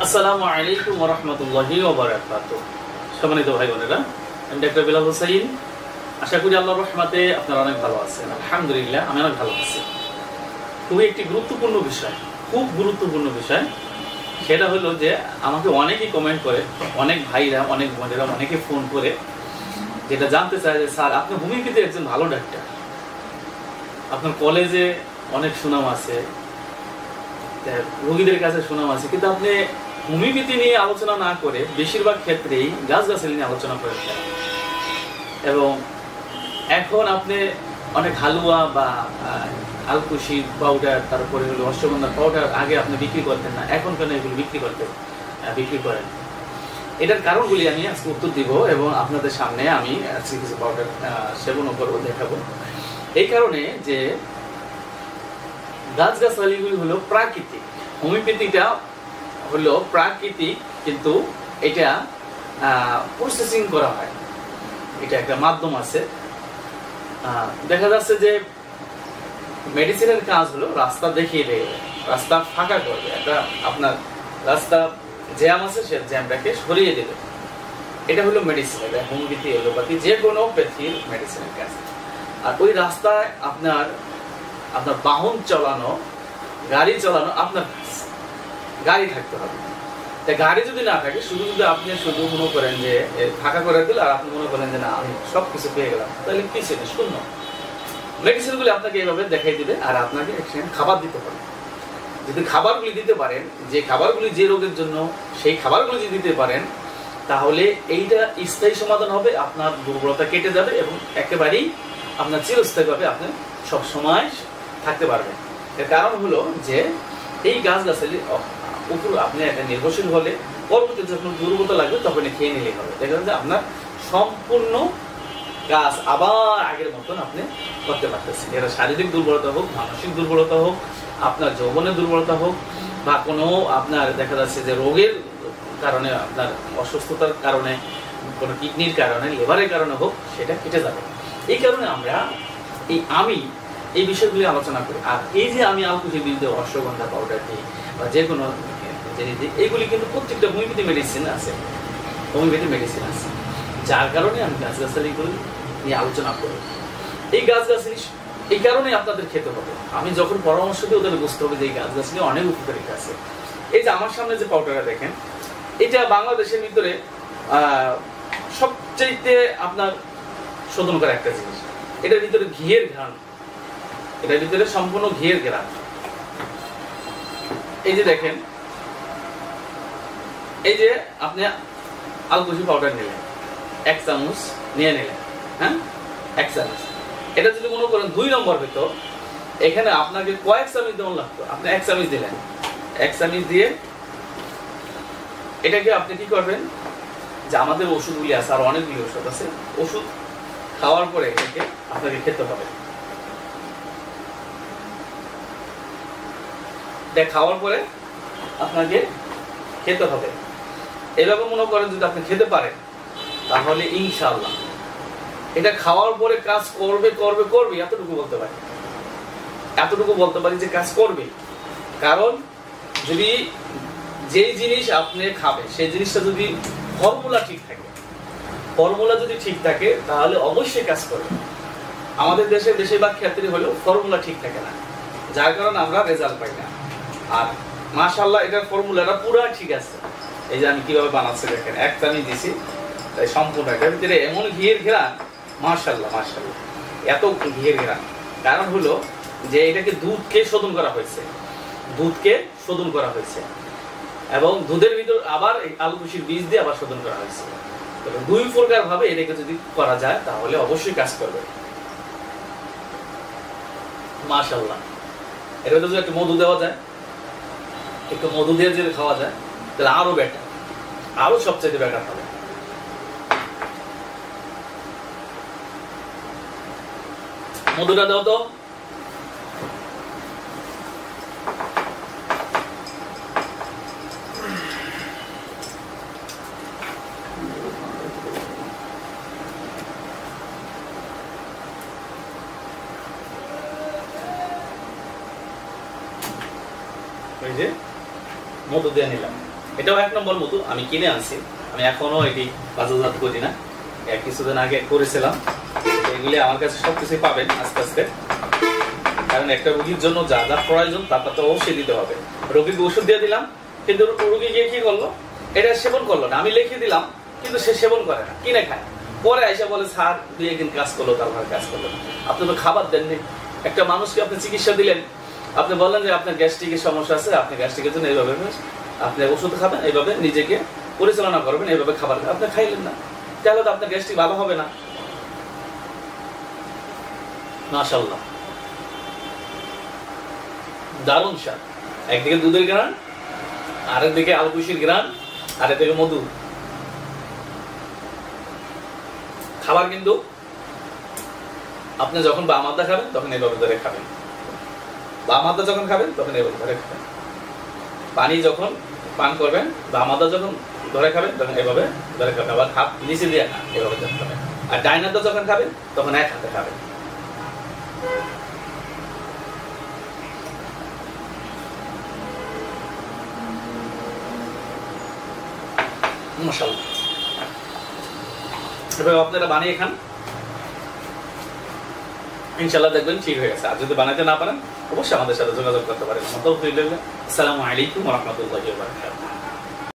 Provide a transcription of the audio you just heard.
আসসালামু আলাইকুম ওয়া রাহমাতুল্লাহি ওয়া বারাকাতুহু। সম্মানিত ভাই বোনেরা, আমি ডাক্তার বিলাল হোসেন। আশা করি আল্লাহর রহমতে আপনারা অনেক ভালো আছেন। আলহামদুলিল্লাহ, আমি অনেক ভালো আছি। খুবই একটি গুরুত্বপূর্ণ বিষয়, খুব গুরুত্বপূর্ণ বিষয়। সেটা হলো যে আমাকে অনেকেই কমেন্ট করে, অনেক ভাইরা, অনেক বোনেরা, অনেকে ফোন করে যেটা জানতে চায় যে স্যার, আপনি হোমিওপ্যাথি একজন ভালো ডাক্তার, আপনার কলেজে অনেক সুনাম আছে, রোগীদের কাছে সুনাম আছে, কিন্তু আপনি হোমিওপ্যাথি নিয়ে আলোচনা না করে বেশিরভাগ ক্ষেত্রেই গাছগাছালি নিয়ে আলোচনা করে থাকেন। এবং এখন আপনি অনেক হালুয়া বা আলকুশি পাউডার, তারপরে হলো অশ্বগন্ধার পাউডার আগে আপনি বিক্রি করতেন না, এখন কেন এগুলো বিক্রি করেন? এটার কারণগুলি আমি আজকে উত্তর দিব এবং আপনাদের সামনে আমি আজকে কিছু পাউডার সেবনও করবো, দেখাবো। এই কারণে যে গাছগাছালিগুলি হলো প্রাকৃতিক, হোমিওপ্যাথিটা হলো প্রাকৃতিক, কিন্তু এটা প্রসেসিং করা হয়, এটা একটা মাধ্যম আছে। দেখা যাচ্ছে যে মেডিসিনের কাজ হলো রাস্তা দেখিয়ে দেবে, রাস্তা ফাঁকা করবে, একটা আপনার রাস্তা জ্যাম আছে সে জ্যামটাকে সরিয়ে দেবে। এটা হলো মেডিসিন, এটা হোমিওপ্যাথি, এলোপ্যাথি, যে কোনো প্যাথির মেডিসিনের কাজ। আর ওই রাস্তায় আপনার বাহন চালানো, গাড়ি চালানো, আপনার গাড়ি থাকতে হবে। তাই গাড়ি যদি না থাকে, যদি আপনি শুধু মনে করেন যে ফাঁকা করে দিল আর আপনি মনে করেন যে না আমি সব কিছু পেয়ে গেলাম, তাহলে কি সেটা শূন্য। মেডিসিনগুলি আপনাকে এইভাবে দেখাই দিবে আর আপনাকে খাবার দিতে হবে। যদি খাবারগুলি দিতে পারেন, যে খাবারগুলি যে রোগের জন্য, সেই খাবারগুলি যদি দিতে পারেন, তাহলে এইটা স্থায়ী সমাধান হবে, আপনার দুর্বলতা কেটে যাবে এবং একেবারেই আপনার চিরস্থায়ীভাবে আপনি সবসময় থাকতে পারবেন। এর কারণ হলো যে এই গাছগাছালির উপর আপনি একটা নির্ভরশীল হলে পরবর্তীতে যখন দুর্বলতা লাগবে তখন খেয়ে নিলেই হবে। দেখেন যে আপনার সম্পূর্ণ কাজ আবার আগের মতন আপনি করতে পারতেছেন। এটা শারীরিক দুর্বলতা হোক, মানসিক দুর্বলতা হোক, আপনার যৌবনের দুর্বলতা হোক, বা কোনো আপনার দেখা যাচ্ছে যে রোগের কারণে, আপনার অসুস্থতার কারণে, কোনো কিডনির কারণে, লিভারের কারণে হোক, সেটা কেটে যাবে। এই কারণে আমরা এই বিষয়গুলি আলোচনা করি। আর এই যে আমি আলকুশির বিরুদ্ধে অশ্বগন্ধা পাউডার দিই বা যে কোনো জিনিস দিই, এইগুলি কিন্তু প্রত্যেকটা হোমিওপ্যাথি মেডিসিন আছে, যার কারণে আমি গাছগাছালিগুলি নিয়ে আলোচনা করি। এই গাছগাছালি এই কারণে আপনাদের খেতে হবে। আমি যখন পরামর্শ দিই ওদের বুঝতে হবে যে এই গাছগাছালি অনেক উপকারিতা আছে। এই যে আমার সামনে যে পাউডারটা দেখেন, এটা বাংলাদেশের ভিতরে সবচাইতে আপনার শোধন করা একটা জিনিস। এটার ভিতরে ঘিয়ের ঘ্রাণ, এটার ভিতরে সম্পূর্ণ ঘিয়ের ঘ্রাণ। এই যে দেখেন, এই যে আপনি আলকুশি পাউডার নিলেন, 1 চামচ নিয়ে নিলেন, হ্যাঁ 1 চামচ। এটা যদি মনে করেন 2 নম্বর হইতো, এখানে আপনাকে কয়েক চামচ দেওয়া লাগতো, আপনি 1 চামচ দিলেন। 1 চামচ দিয়ে এটাকে আপনি কি করবেন, যে আমাদের ওষুধগুলি আছে, আর অনেকগুলি ওষুধ আছে, ওষুধ খাওয়ার পরে এটাকে আপনাকে খেতে হবে। এটা খাওয়ার পরে আপনাকে খেতে হবে। এভাবে মনে করেন যদি আপনি খেতে পারেন, তাহলে ইনশাআল্লাহ এটা খাওয়ার পরে কাজ করবে। এতটুকু বলতে পারি যে কাজ করবে। কারণ যদি যেই জিনিস আপনি খাবেন সেই জিনিসটা যদি ফর্মুলা যদি ঠিক থাকে, তাহলে অবশ্যই কাজ করবে। আমাদের দেশে বেশিরভাগ ক্ষেত্রে হলেও ফর্মুলা ঠিক থাকে না, যার কারণে আমরা রেজাল্ট পাই না। আর মাশাআল্লাহ এটার ফর্মুলাটা পুরো ঠিক আছে। এই যে আমি কিভাবে বানাচ্ছি দেখেন, 1 চামচ দিছি, তাই সম্পূর্ণ এটার ভিতরে এমন ঘিয়ের ঘ্রাণ, মাশাআল্লাহ এত ঘিয়ের ঘ্রাণ। কারণ হলো যে এটাকে দুধকে শোধন করা হয়েছে এবং দুধের ভিতর আবার আলকুশির বীজ দিয়ে আবার শোধন করা হয়েছে। তবে 2 প্রকার ভাবে এটাকে যদি করা যায় তাহলে অবশ্যই কাজ করবে। মাশাআল্লাহ এর ভিতরে যদি একটু মধু দেওয়া যায়, একটু মধু দিয়ে যদি খাওয়া যায়, তাহলে আরো বেটার, আরো সবচেয়ে বেটার হবে। মধুটা দাও তো। এই যে মধু দিয়ে নিলাম। এটাও 1 নম্বর মধু, আমি কিনে আনছি, আমি এখনো এটি বাজারজাত করি না, কিছুদিন আগে করেছিলাম। এগুলি আমার কাছে সবকিছুই পাবেন আস্তে আস্তে, কারণ একটা রোগীর জন্য যা যা প্রয়োজন তা তো অবশ্যই দিতে হবে। রোগীকে ওষুধ দিয়ে দিলাম, কিন্তু রোগী গিয়ে কি করলো, এটা সেবন করলো না। আমি লিখে দিলাম কিন্তু সে সেবন করে না, কিনে খায়। পরে আইসা বলে স্যার 2 একদিন কাজ করলো, তারপরে কাজ করলো না। আপনি তো খাবার দেননি। একটা মানুষকে আপনি চিকিৎসা দিলেন, আপনি বললেন যে আপনার গ্যাস্ট্রিকের সমস্যা আছে, আপনি গ্যাস্ট্রিকের জন্য এইভাবে আপনি ওষুধ খাবেন, এইভাবে নিজেকে পরিচালনা করবেন, এইভাবে খাবার আপনি খাইলেন না, তাহলে তো আপনার গ্যাস্ট্রিক ভালো হবে না। মাশাআল্লাহ, দারুণ স্বাদ। একদিকে দুধের গ্রান, আরেকদিকে আলকুশির গ্রান, আরেকদিকে মধু। খাবার কিন্তু আপনি যখন বাম হাতে খাবেন তখন এইভাবে ধরে খাবেন, বাম হাতে যখন খাবেন তখন এইভাবে ধরে খাবেন। পানি যখন পান করবেন, বাম হাতে যখন ধরে খাবেন তখন এইভাবে ধরে খাবেন। আবার হাত নিচে দিয়ে না, এইভাবে ধরে খাবেন। আর ডাইন হাতে যখন খাবেন তখন এক হাতে খাবেন। মাশাআল্লাহ, এভাবে আপনারা বানিয়ে খান, ইনশাআল্লাহ দেখবেন ঠিক হয়ে গেছে। আর যদি বানাতে না পারেন অবশ্যই আমাদের সাথে যোগাযোগ করতে পারেন। আসসালামু আলাইকুম ওয়া রাহমাতুল্লাহি ওয়া বারাকাতুহু।